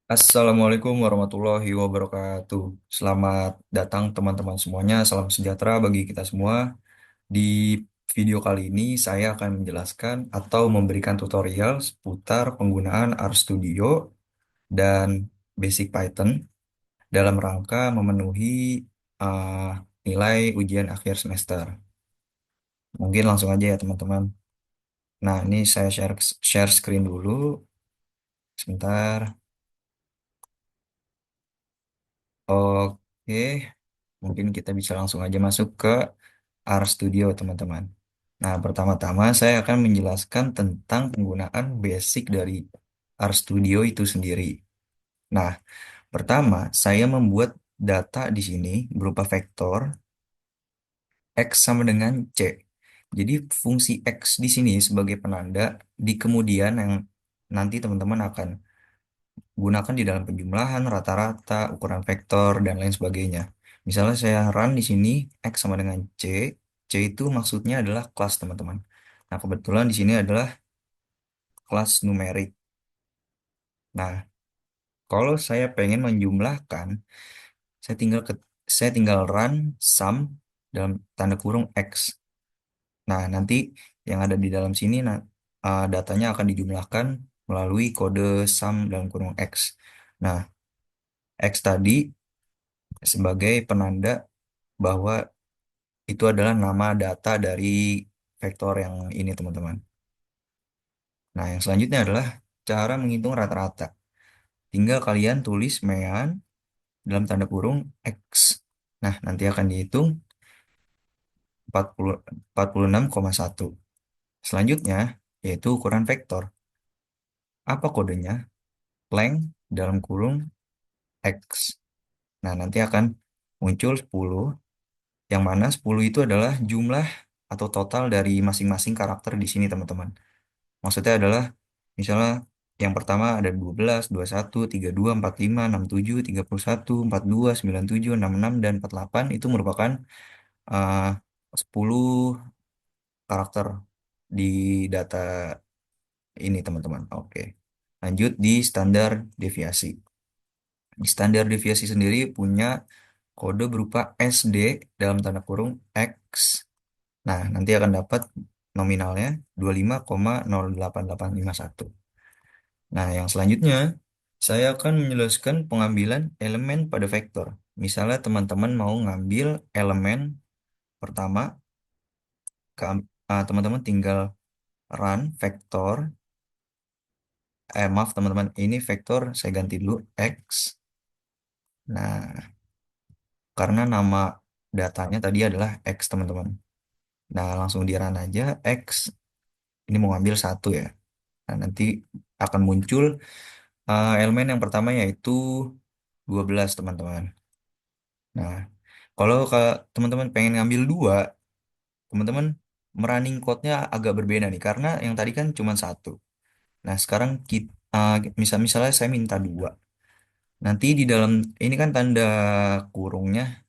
Assalamualaikum warahmatullahi wabarakatuh. Selamat datang teman-teman semuanya. Salam sejahtera bagi kita semua. Di video kali ini saya akan menjelaskan atau memberikan tutorial seputar penggunaan RStudio dan Basic Python dalam rangka memenuhi uh, nilai ujian akhir semester. Mungkin langsung aja ya teman-teman. Nah, ini saya share screen dulu. Sebentar. Oke. Mungkin kita bisa langsung aja masuk ke RStudio, teman-teman. Nah, pertama-tama saya akan menjelaskan tentang penggunaan basic dari RStudio itu sendiri. Nah, pertama, saya membuat data di sini berupa vektor X sama dengan C. Jadi, fungsi X di sini sebagai penanda di kemudian yang nanti teman-teman akan gunakan di dalam penjumlahan, rata-rata, ukuran vektor, dan lain sebagainya. Misalnya saya run di sini X sama dengan C. C itu maksudnya adalah kelas, teman-teman. Nah, kebetulan di sini adalah kelas numerik. Nah, kalau saya pengen menjumlahkan, saya tinggal saya tinggal run sum dalam tanda kurung X. Nah, nanti yang ada di dalam sini datanya akan dijumlahkan melalui kode sum dalam kurung X. Nah, X tadi sebagai penanda bahwa itu adalah nama data dari vektor yang ini, teman-teman. Nah, yang selanjutnya adalah cara menghitung rata-rata. Tinggal kalian tulis mean dalam tanda kurung X. Nah, nanti akan dihitung 40 46,1. Selanjutnya, yaitu ukuran vektor. Apa kodenya? Length dalam kurung X. Nah, nanti akan muncul 10, yang mana 10 itu adalah jumlah atau total dari masing-masing karakter di sini, teman-teman. Maksudnya adalah misalnya yang pertama ada 12, 21, 32, 45, 67, 31, 42, 97, 66, dan 48 itu merupakan uh, 10 karakter di data ini, teman-teman. Oke. Lanjut di standar deviasi. Di standar deviasi sendiri punya kode berupa SD dalam tanda kurung X. Nah, nanti akan dapat nominalnya 25,08851. Nah, yang selanjutnya, saya akan menjelaskan pengambilan elemen pada vektor. Misalnya teman-teman mau ngambil elemen pertama, teman-teman tinggal run vektor. Maaf teman-teman, ini vektor saya ganti dulu X. Nah, karena nama datanya tadi adalah X, teman-teman. Nah, langsung di run aja X. Ini mau ngambil satu ya. Nah, nanti akan muncul elemen yang pertama yaitu 12, teman-teman. Nah, kalau teman-teman pengen ngambil dua, teman-teman merunning code-nya agak berbeda nih, karena yang tadi kan cuma satu. Nah, sekarang kita, misalnya saya minta dua. Nanti di dalam, ini kan tanda kurungnya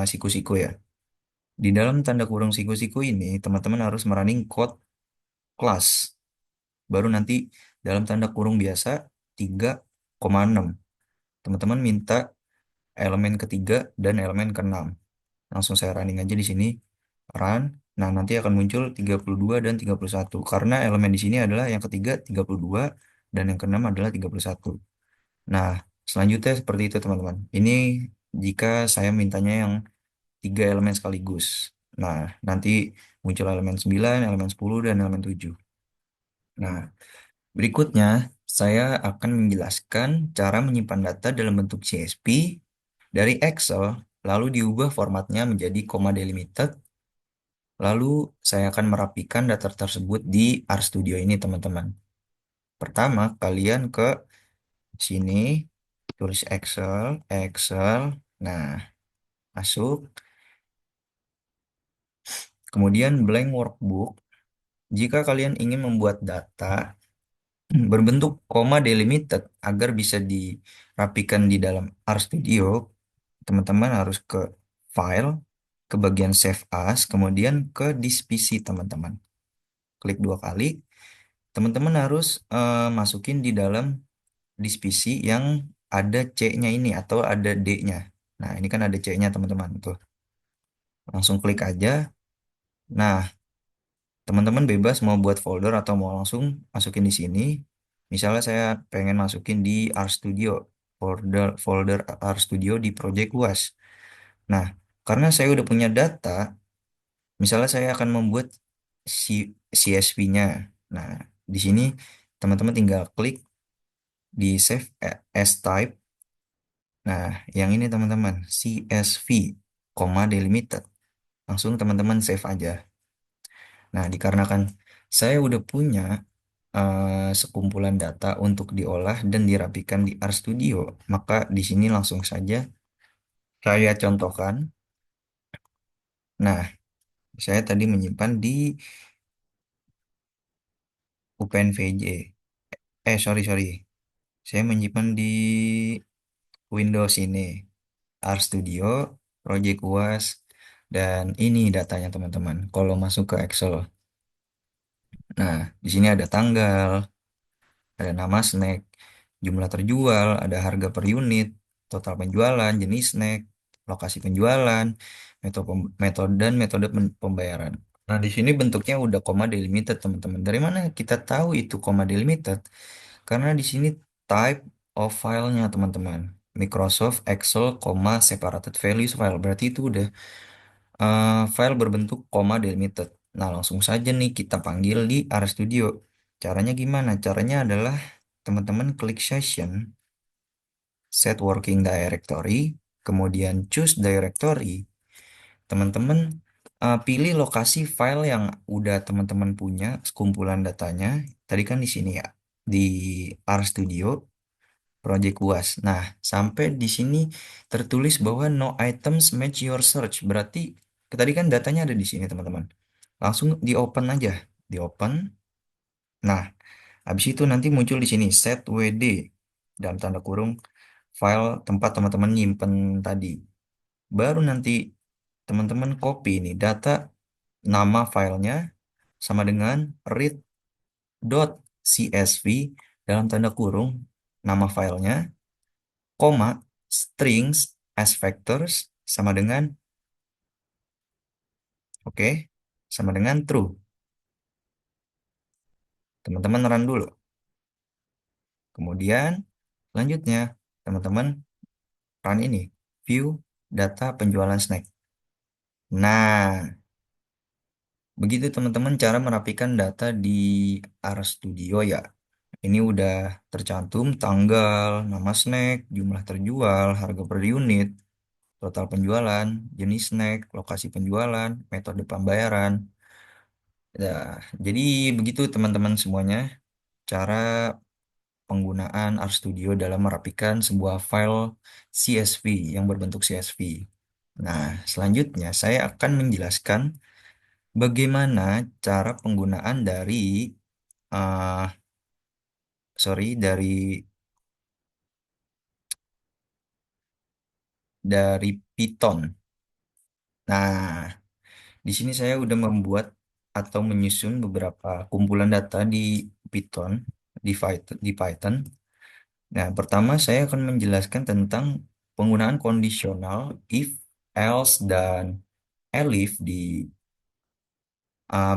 siku-siku ya. Di dalam tanda kurung siku-siku ini, teman-teman harus merunning code kelas. Baru nanti dalam tanda kurung biasa 3,6. Teman-teman minta elemen ketiga dan elemen keenam. Langsung saya running aja di sini. Run. Nah, nanti akan muncul 32 dan 31. Karena elemen di sini adalah yang ketiga 32 dan yang keenam adalah 31. Nah, selanjutnya seperti itu, teman-teman. Ini jika saya mintanya yang tiga elemen sekaligus. Nah, nanti muncul elemen 9, elemen 10, dan elemen 7. Nah, berikutnya saya akan menjelaskan cara menyimpan data dalam bentuk CSV dari Excel, lalu diubah formatnya menjadi koma delimited. Lalu saya akan merapikan data tersebut di RStudio ini, teman-teman. Pertama, kalian ke sini, tulis Excel, Excel. Nah, masuk. Kemudian blank workbook. Jika kalian ingin membuat data berbentuk koma delimited agar bisa dirapikan di dalam RStudio, teman-teman harus ke File, ke bagian Save As, kemudian ke This PC, teman-teman. Klik dua kali. Teman-teman harus masukin di dalam di spesi yang ada C-nya ini atau ada D-nya. Nah, ini kan ada C-nya teman-teman. Tuh, langsung klik aja. Nah, teman-teman bebas mau buat folder atau mau langsung masukin di sini. Misalnya saya pengen masukin di RStudio, folder RStudio di Project UAS. Nah, karena saya udah punya data, misalnya saya akan membuat CSV-nya. Nah, di sini teman-teman tinggal klik di Save as Type. Nah, yang ini teman-teman, CSV, delimited. Langsung teman-teman save aja. Nah, dikarenakan saya udah punya sekumpulan data untuk diolah dan dirapikan di RStudio, maka di sini langsung saja saya contohkan. Nah, saya tadi menyimpan di UPNVJ. Sorry, sorry. Saya menyimpan di Windows ini, RStudio, Project UAS, dan ini datanya teman-teman. Kalau masuk ke Excel, nah di sini ada tanggal, ada nama snack, jumlah terjual, ada harga per unit, total penjualan, jenis snack, lokasi penjualan, metode dan metode pembayaran. Nah, di sini bentuknya udah koma delimited, teman-teman. Dari mana kita tahu itu koma delimited? Karena di sini type of filenya, teman-teman. Microsoft Excel, separated values file. Berarti itu udah file berbentuk koma delimited. Nah, langsung saja nih kita panggil di RStudio. Caranya gimana? Caranya adalah teman-teman klik session, set working directory, kemudian choose directory. Teman-teman pilih lokasi file yang udah teman-teman punya, sekumpulan datanya. Tadi kan di sini ya, di RStudio, Project UAS. Nah, sampai di sini tertulis bahwa no items match your search. Berarti tadi kan datanya ada di sini, teman-teman. Langsung di open aja, di open. Nah, habis itu nanti muncul di sini set WD dalam tanda kurung file tempat teman-teman nyimpen tadi. Baru nanti teman-teman copy ini data nama filenya sama dengan read.csv dalam tanda kurung nama filenya, koma strings as factors sama dengan oke, sama dengan true. Teman-teman run dulu. Kemudian selanjutnya teman-teman run ini view data penjualan snack. Nah, begitu teman-teman cara merapikan data di RStudio ya. Ini udah tercantum tanggal, nama snack, jumlah terjual, harga per unit, total penjualan, jenis snack, lokasi penjualan, metode pembayaran. Ya, jadi begitu teman-teman semuanya cara penggunaan RStudio dalam merapikan sebuah file CSV yang berbentuk CSV. Nah, selanjutnya saya akan menjelaskan bagaimana cara penggunaan uh, dari Python. Nah, di sini saya udah membuat atau menyusun beberapa kumpulan data di Python, di Python. Nah, pertama saya akan menjelaskan tentang penggunaan kondisional if, else, dan elif di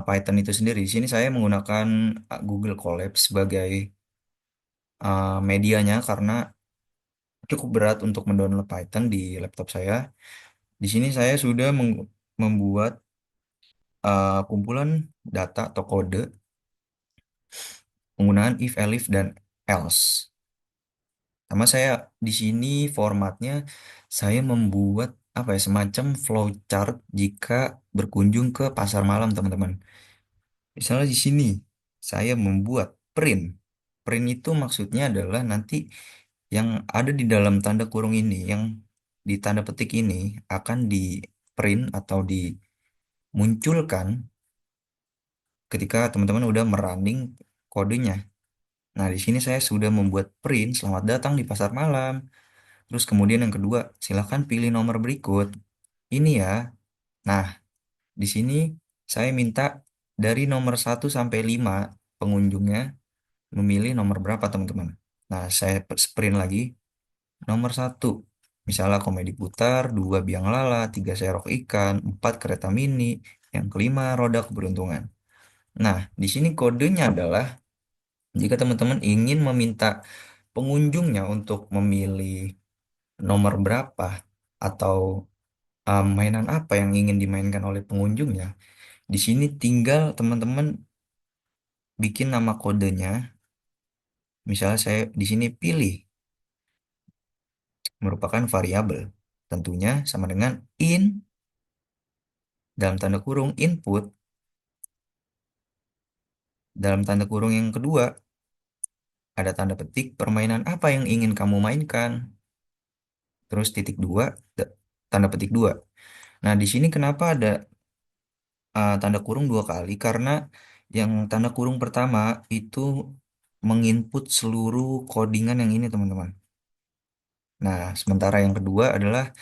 Python itu sendiri. Di sini saya menggunakan Google Colab sebagai medianya karena cukup berat untuk mendownload Python di laptop saya. Di sini saya sudah membuat kumpulan data atau kode penggunaan if, elif, dan else. Sama saya di sini formatnya saya membuat apa ya semacam flowchart jika berkunjung ke pasar malam, teman-teman. Misalnya di sini saya membuat print. Print itu maksudnya adalah nanti yang ada di dalam tanda kurung ini, yang di tanda petik ini akan di print atau dimunculkan ketika teman-teman udah merunning kodenya. Nah, di sini saya sudah membuat print selamat datang di pasar malam. Terus kemudian yang kedua, silahkan pilih nomor berikut. Ini ya. Nah, di sini saya minta dari nomor 1 sampai 5 pengunjungnya memilih nomor berapa, teman-teman. Nah, saya sprint lagi. Nomor satu, misalnya komedi putar, dua biang lala, tiga serok ikan, empat kereta mini, yang kelima roda keberuntungan. Nah, di sini kodenya adalah jika teman-teman ingin meminta pengunjungnya untuk memilih nomor berapa atau mainan apa yang ingin dimainkan oleh pengunjungnya, di sini tinggal teman-teman bikin nama kodenya. Misalnya saya di sini pilih merupakan variabel. Tentunya sama dengan in dalam tanda kurung input dalam tanda kurung yang kedua ada tanda petik permainan apa yang ingin kamu mainkan. Terus titik dua, tanda petik dua. Nah, di sini kenapa ada tanda kurung dua kali? Karena yang tanda kurung pertama itu menginput seluruh codingan yang ini, teman-teman. Nah, sementara yang kedua adalah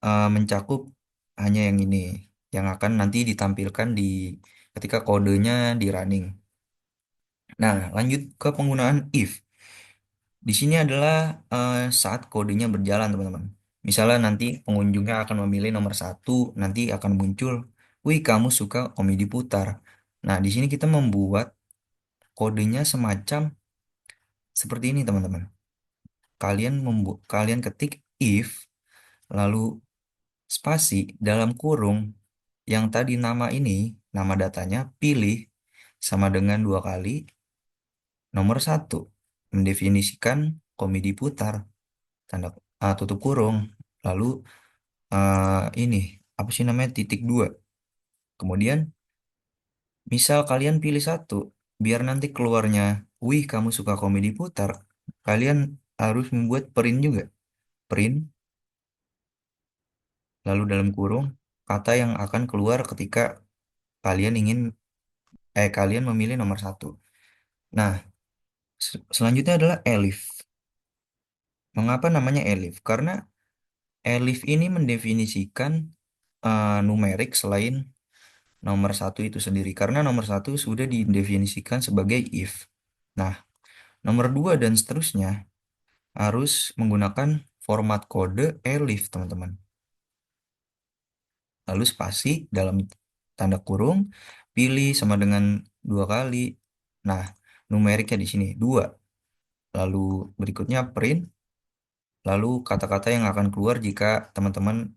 mencakup hanya yang ini, yang akan nanti ditampilkan di ketika kodenya di running. Nah, lanjut ke penggunaan if. Di sini adalah saat kodenya berjalan, teman-teman. Misalnya nanti pengunjungnya akan memilih nomor satu, nanti akan muncul, wih kamu suka komedi putar. Nah, di sini kita membuat kodenya semacam seperti ini, teman-teman. Kalian ketik if, lalu spasi dalam kurung yang tadi nama ini, nama datanya pilih sama dengan dua kali nomor satu, mendefinisikan komedi putar, tanda tutup kurung, lalu ini apa sih namanya titik dua. Kemudian misal kalian pilih satu, biar nanti keluarnya, wih kamu suka komedi putar, kalian harus membuat print juga, print, lalu dalam kurung kata yang akan keluar ketika kalian kalian memilih nomor satu. Nah, selanjutnya adalah elif. Mengapa namanya elif? Karena elif ini mendefinisikan numerik selain nomor satu itu sendiri. Karena nomor satu sudah didefinisikan sebagai if. Nah, nomor dua dan seterusnya harus menggunakan format kode elif, teman-teman. Lalu spasi dalam tanda kurung, pilih sama dengan dua kali. Nah, numeriknya di sini dua. Lalu berikutnya print, lalu kata-kata yang akan keluar jika teman-teman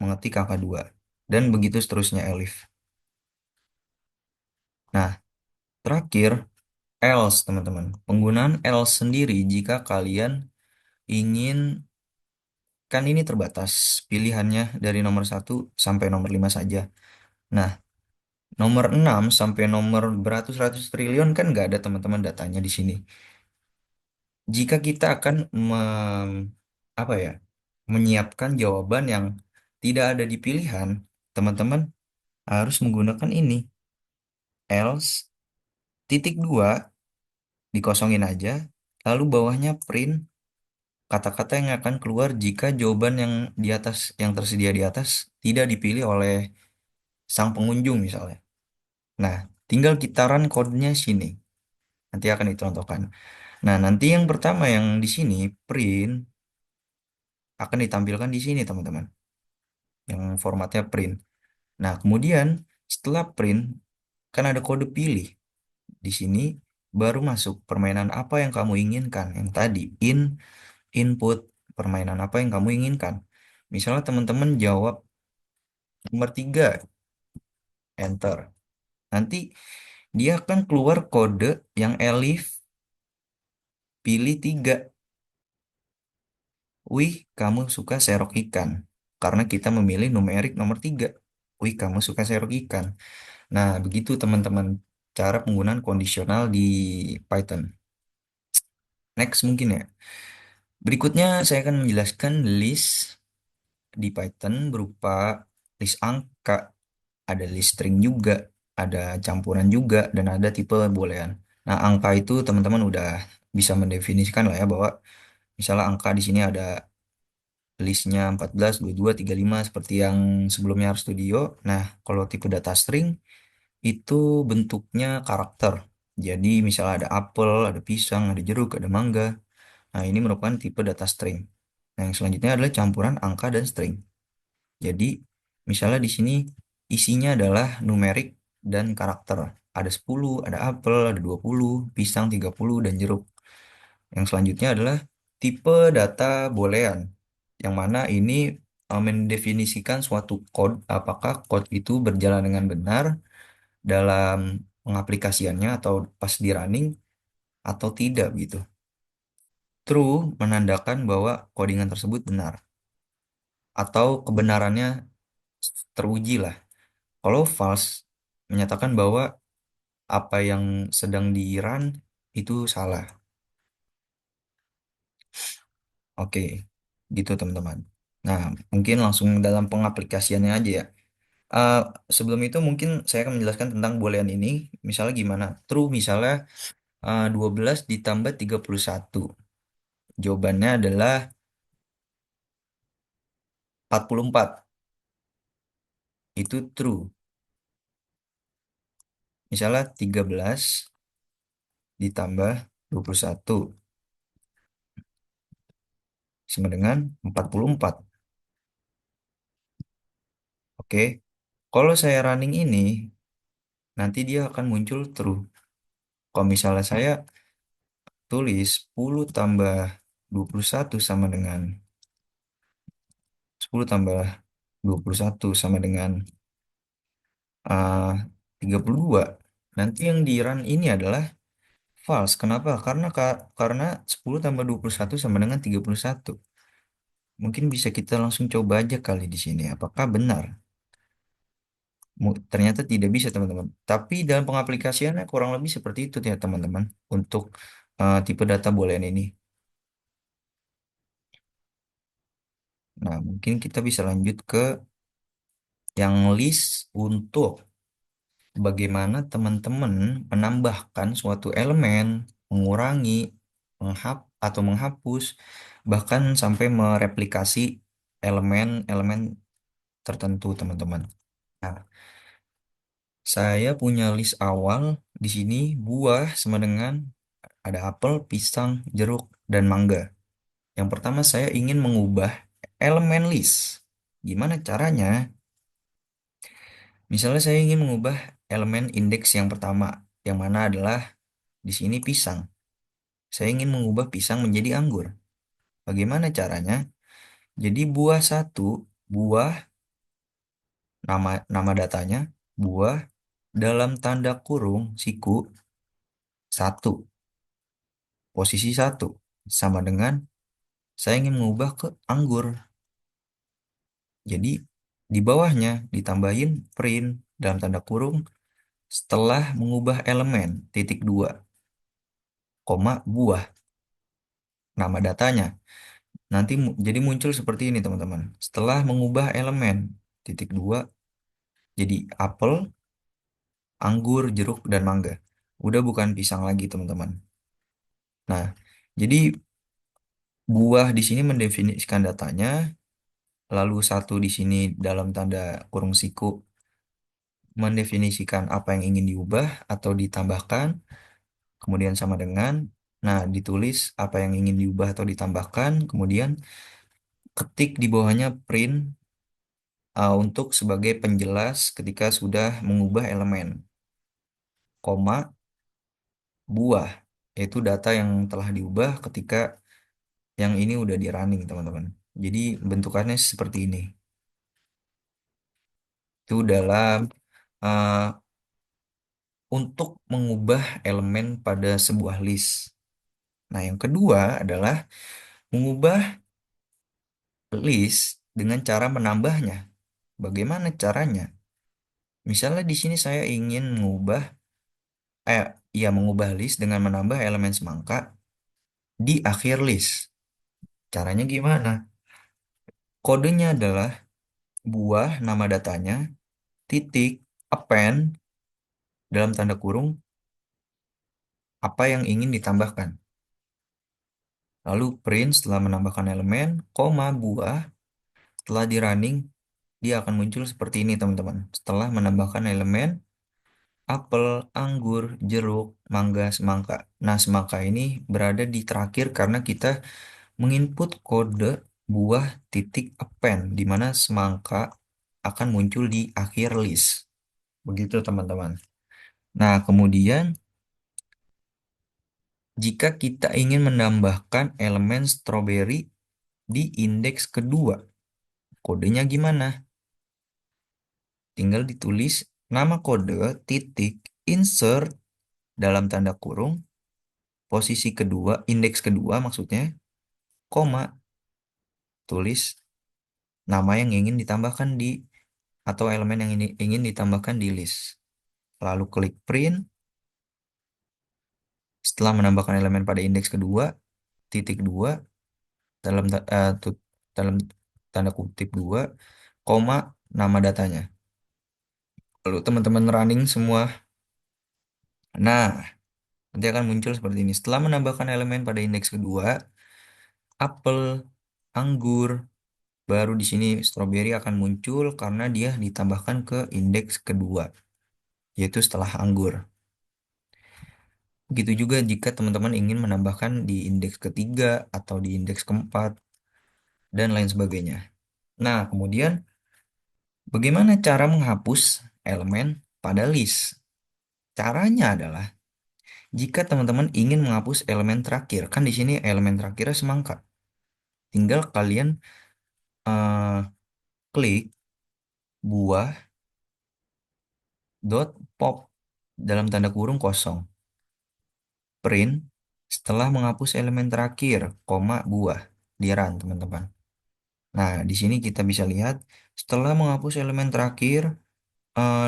mengetik angka 2. Dan begitu seterusnya elif. Nah, terakhir else, teman-teman. Penggunaan else sendiri jika kalian ingin, kan ini terbatas pilihannya dari nomor satu sampai nomor 5 saja. Nah, nomor 6 sampai nomor beratus-ratus triliun kan nggak ada, teman-teman, datanya di sini. Jika kita akan apa ya, menyiapkan jawaban yang tidak ada di pilihan, teman-teman harus menggunakan ini, else titik dua, dikosongin aja, lalu bawahnya print kata-kata yang akan keluar jika jawaban yang di atas, yang tersedia di atas, tidak dipilih oleh sang pengunjung misalnya. Nah, tinggal kita run kodenya sini. Nanti akan dicontohkan. Nah, nanti yang pertama yang di sini print akan ditampilkan di sini, teman-teman. Yang formatnya print. Nah, kemudian setelah print kan ada kode pilih. Di sini baru masuk permainan apa yang kamu inginkan. Yang tadi input permainan apa yang kamu inginkan. Misalnya teman-teman jawab nomor 3, enter. Nanti dia akan keluar kode yang elif pilih 3. Wih, kamu suka serok ikan. Karena kita memilih numerik nomor 3. Wih, kamu suka serok ikan. Nah, begitu teman-teman cara penggunaan kondisional di Python. Next mungkin ya. Berikutnya saya akan menjelaskan list di Python berupa list angka, ada list string juga, ada campuran juga, dan ada tipe boolean. Nah, angka itu teman-teman udah bisa mendefinisikan lah ya, bahwa misalnya angka di sini ada listnya 14, 22, 35 seperti yang sebelumnya RStudio. Nah, kalau tipe data string itu bentuknya karakter. Jadi misalnya ada apel, ada pisang, ada jeruk, ada mangga. Nah, ini merupakan tipe data string. Nah, yang selanjutnya adalah campuran angka dan string. Jadi, misalnya di sini isinya adalah numerik dan karakter. Ada 10, ada apel, ada 20, pisang 30, dan jeruk. Yang selanjutnya adalah tipe data boolean, yang mana ini mendefinisikan suatu code, apakah code itu berjalan dengan benar dalam pengaplikasiannya atau pas di running atau tidak gitu. True menandakan bahwa codingan tersebut benar atau kebenarannya teruji lah. Kalau false menyatakan bahwa apa yang sedang di run itu salah. Oke, gitu teman-teman. Nah, mungkin langsung dalam pengaplikasiannya aja ya. Eh, Sebelum itu mungkin saya akan menjelaskan tentang boolean ini. Misalnya gimana? True misalnya 12 ditambah 31. Jawabannya adalah 44. Itu true. Misalnya 13 ditambah 21 sama dengan 44. Oke. Kalau saya running ini, nanti dia akan muncul true. Kalau misalnya saya tulis 10 tambah 21 sama dengan 10 tambah 21 sama dengan uh, 32. Nanti yang di run ini adalah false. Kenapa? Karena 10 tambah 21 sama dengan 31. Mungkin bisa kita langsung coba aja kali di sini. Apakah benar? Ternyata tidak bisa, teman-teman. Tapi dalam pengaplikasiannya kurang lebih seperti itu ya, teman-teman. Untuk tipe data boolean ini. Nah, mungkin kita bisa lanjut ke yang list untuk bagaimana teman-teman menambahkan suatu elemen, mengurangi, atau menghapus, bahkan sampai mereplikasi elemen-elemen tertentu, teman-teman. Nah, saya punya list awal di sini buah sama dengan ada apel, pisang, jeruk, dan mangga. Yang pertama saya ingin mengubah elemen list. Gimana caranya? Misalnya saya ingin mengubah elemen indeks yang pertama, yang mana adalah di sini pisang. Saya ingin mengubah pisang menjadi anggur. Bagaimana caranya? Jadi buah satu, buah nama nama datanya, buah dalam tanda kurung siku satu, posisi satu, sama dengan saya ingin mengubah ke anggur. Jadi di bawahnya ditambahin print dalam tanda kurung setelah mengubah elemen titik dua, koma buah nama datanya. Nanti jadi muncul seperti ini teman-teman. Setelah mengubah elemen titik dua jadi apel, anggur, jeruk, dan mangga. Udah bukan pisang lagi teman-teman. Nah, jadi buah di sini mendefinisikan datanya, lalu satu di sini dalam tanda kurung siku mendefinisikan apa yang ingin diubah atau ditambahkan, kemudian sama dengan, nah ditulis apa yang ingin diubah atau ditambahkan, kemudian ketik di bawahnya print untuk sebagai penjelas ketika sudah mengubah elemen, koma buah, yaitu data yang telah diubah ketika yang ini udah di running, teman-teman. Jadi bentukannya seperti ini. Itu dalam uh, untuk mengubah elemen pada sebuah list. Nah, yang kedua adalah mengubah list dengan cara menambahnya. Bagaimana caranya? Misalnya di sini saya ingin eh, mengubah list dengan menambah elemen semangka di akhir list. Caranya gimana? Kodenya adalah buah nama datanya, titik, append, dalam tanda kurung, apa yang ingin ditambahkan. Lalu print setelah menambahkan elemen, koma buah, setelah di running, dia akan muncul seperti ini teman-teman. Setelah menambahkan elemen, apel, anggur, jeruk, mangga, semangka. Nah, semangka ini berada di terakhir karena kita menginput kode buah titik append, di mana semangka akan muncul di akhir list. Begitu, teman-teman. Nah, kemudian jika kita ingin menambahkan elemen stroberi di indeks kedua, kodenya gimana? Tinggal ditulis nama kode titik insert dalam tanda kurung posisi kedua, indeks kedua maksudnya, koma, tulis nama yang ingin ditambahkan di atau elemen yang ini ingin ditambahkan di list. Lalu klik print. Setelah menambahkan elemen pada indeks kedua, titik dua dalam dalam tanda kutip dua, koma, nama datanya. Lalu teman-teman running semua. Nah, nanti akan muncul seperti ini. Setelah menambahkan elemen pada indeks kedua, apel, anggur, baru di sini stroberi akan muncul karena dia ditambahkan ke indeks kedua, yaitu setelah anggur. Begitu juga jika teman-teman ingin menambahkan di indeks ketiga atau di indeks keempat, dan lain sebagainya. Nah, kemudian bagaimana cara menghapus elemen pada list? Caranya adalah jika teman-teman ingin menghapus elemen terakhir, kan di sini elemen terakhirnya semangka. Tinggal kalian eh, klik buah dot pop dalam tanda kurung kosong. Print setelah menghapus elemen terakhir, koma buah. Di run, teman-teman. Nah, di sini kita bisa lihat setelah menghapus elemen terakhir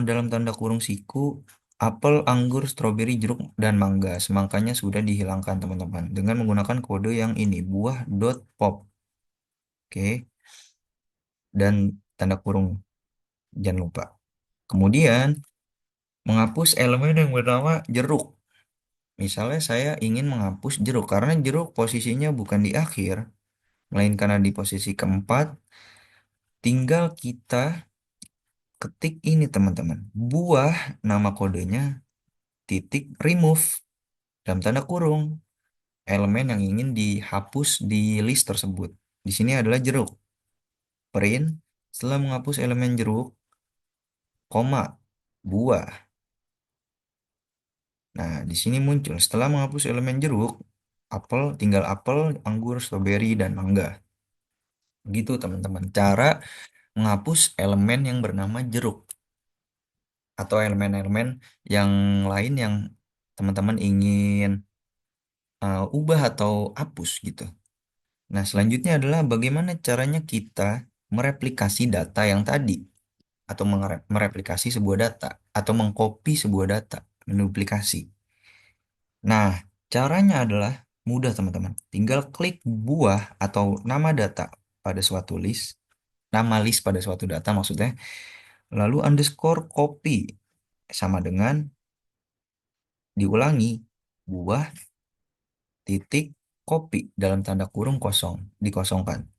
dalam tanda kurung siku, apel, anggur, stroberi, jeruk, dan mangga. Semangkanya sudah dihilangkan, teman-teman, dengan menggunakan kode yang ini, buah dot pop. Oke, dan tanda kurung, jangan lupa. Kemudian, menghapus elemen yang bernama jeruk. Misalnya saya ingin menghapus jeruk karena jeruk posisinya bukan di akhir, melainkan ada di posisi keempat. Tinggal kita ketik ini, teman-teman. Buah, nama kodenya, titik remove, dalam tanda kurung, elemen yang ingin dihapus di list tersebut. Di sini adalah jeruk. Print, setelah menghapus elemen jeruk, koma, buah. Nah, di sini muncul setelah menghapus elemen jeruk, apel, tinggal apel, anggur, stroberi, dan mangga. Begitu, teman-teman. Cara menghapus elemen yang bernama jeruk atau elemen-elemen yang lain yang teman-teman ingin ubah atau hapus gitu. Nah, selanjutnya adalah bagaimana caranya kita mereplikasi data yang tadi atau mereplikasi sebuah data atau mengcopy sebuah data, menduplikasi. Nah, caranya adalah mudah, teman-teman. Tinggal klik buah atau nama data pada suatu list, nama list pada suatu data maksudnya, lalu underscore copy sama dengan diulangi buah titik copy dalam tanda kurung kosong, dikosongkan.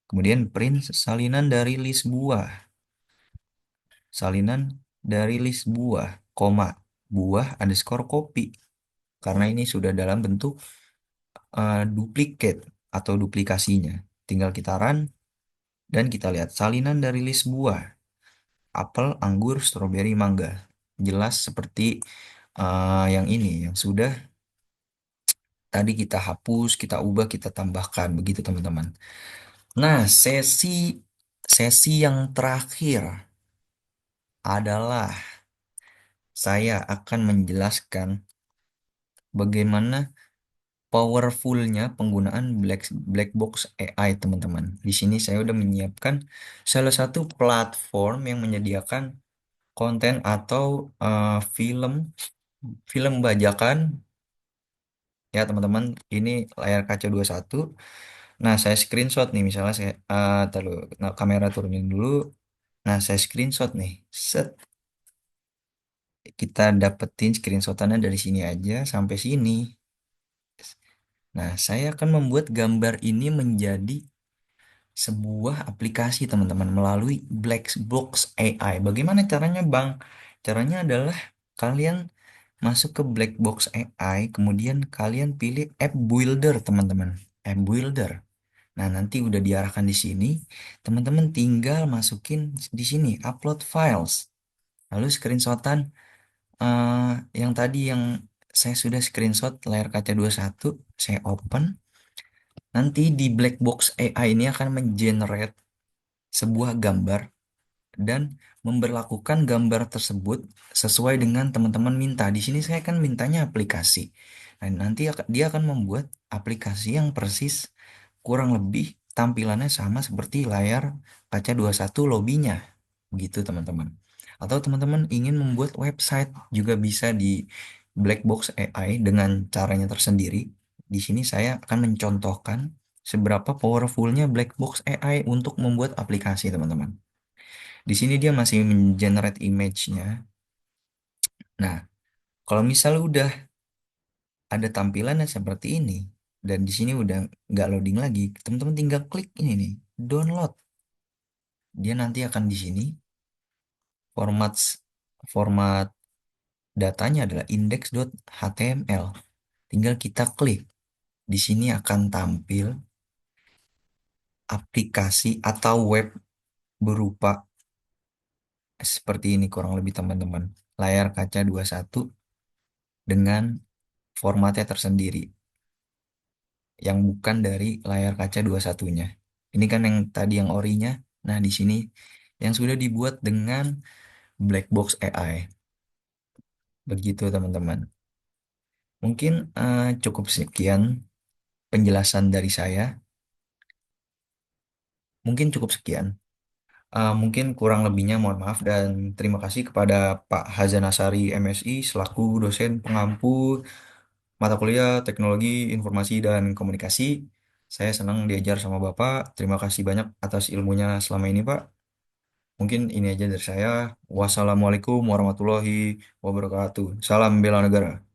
Kemudian print salinan dari list buah. Salinan dari list buah, koma, buah underscore copy. Karena ini sudah dalam bentuk duplicate atau duplikasinya. Tinggal kita run dan kita lihat salinan dari list buah. Apel, anggur, stroberi, mangga. Jelas seperti yang ini, yang sudah tadi kita hapus, kita ubah, kita tambahkan. Begitu, teman-teman. Nah, sesi yang terakhir adalah saya akan menjelaskan bagaimana powerfulnya penggunaan black box AI, teman-teman. Di sini saya udah menyiapkan salah satu platform yang menyediakan konten atau film film bajakan ya, teman-teman. Ini layar kaca 21. Nah, saya screenshot nih, misalnya saya taruh nah, kamera turunin dulu. Nah, saya screenshot nih. Set, kita dapetin screenshotannya dari sini aja sampai sini. Nah, saya akan membuat gambar ini menjadi sebuah aplikasi, teman-teman, melalui Black Box AI. Bagaimana caranya, Bang? Caranya adalah kalian masuk ke black box AI, kemudian kalian pilih app builder, teman-teman. App builder. Nah, nanti udah diarahkan di sini, teman-teman tinggal masukin di sini upload files. Lalu screenshotan eh, yang tadi yang saya sudah screenshot layar kaca 21, saya open. Nanti di black box AI ini akan mengenerate sebuah gambar dan memberlakukan gambar tersebut sesuai dengan teman-teman minta. Di sini saya kan mintanya aplikasi. Nah, nanti dia akan membuat aplikasi yang persis kurang lebih tampilannya sama seperti layar kaca 21 lobbynya. Begitu, teman-teman. Atau teman-teman ingin membuat website juga bisa di black box AI dengan caranya tersendiri. Di sini saya akan mencontohkan seberapa powerfulnya black box AI untuk membuat aplikasi, teman-teman. Di sini dia masih generate image-nya. Nah, kalau misal udah ada tampilannya seperti ini, dan di sini udah nggak loading lagi, teman-teman tinggal klik ini nih, download. Dia nanti akan di sini, format format datanya adalah index.html. Tinggal kita klik. Di sini akan tampil aplikasi atau web berupa seperti ini kurang lebih, teman-teman. Layar kaca 21 dengan formatnya tersendiri, yang bukan dari layar kaca 21-nya. Ini kan yang tadi yang orinya. Nah, di sini yang sudah dibuat dengan black box AI. Begitu, teman-teman. Mungkin cukup sekian penjelasan dari saya. Mungkin cukup sekian. Mungkin kurang lebihnya mohon maaf dan terima kasih kepada Pak Hazan Asari MSI selaku dosen pengampu mata kuliah Teknologi Informasi dan Komunikasi. Saya senang diajar sama Bapak. Terima kasih banyak atas ilmunya selama ini, Pak. Mungkin ini aja dari saya. Wassalamualaikum warahmatullahi wabarakatuh. Salam bela negara.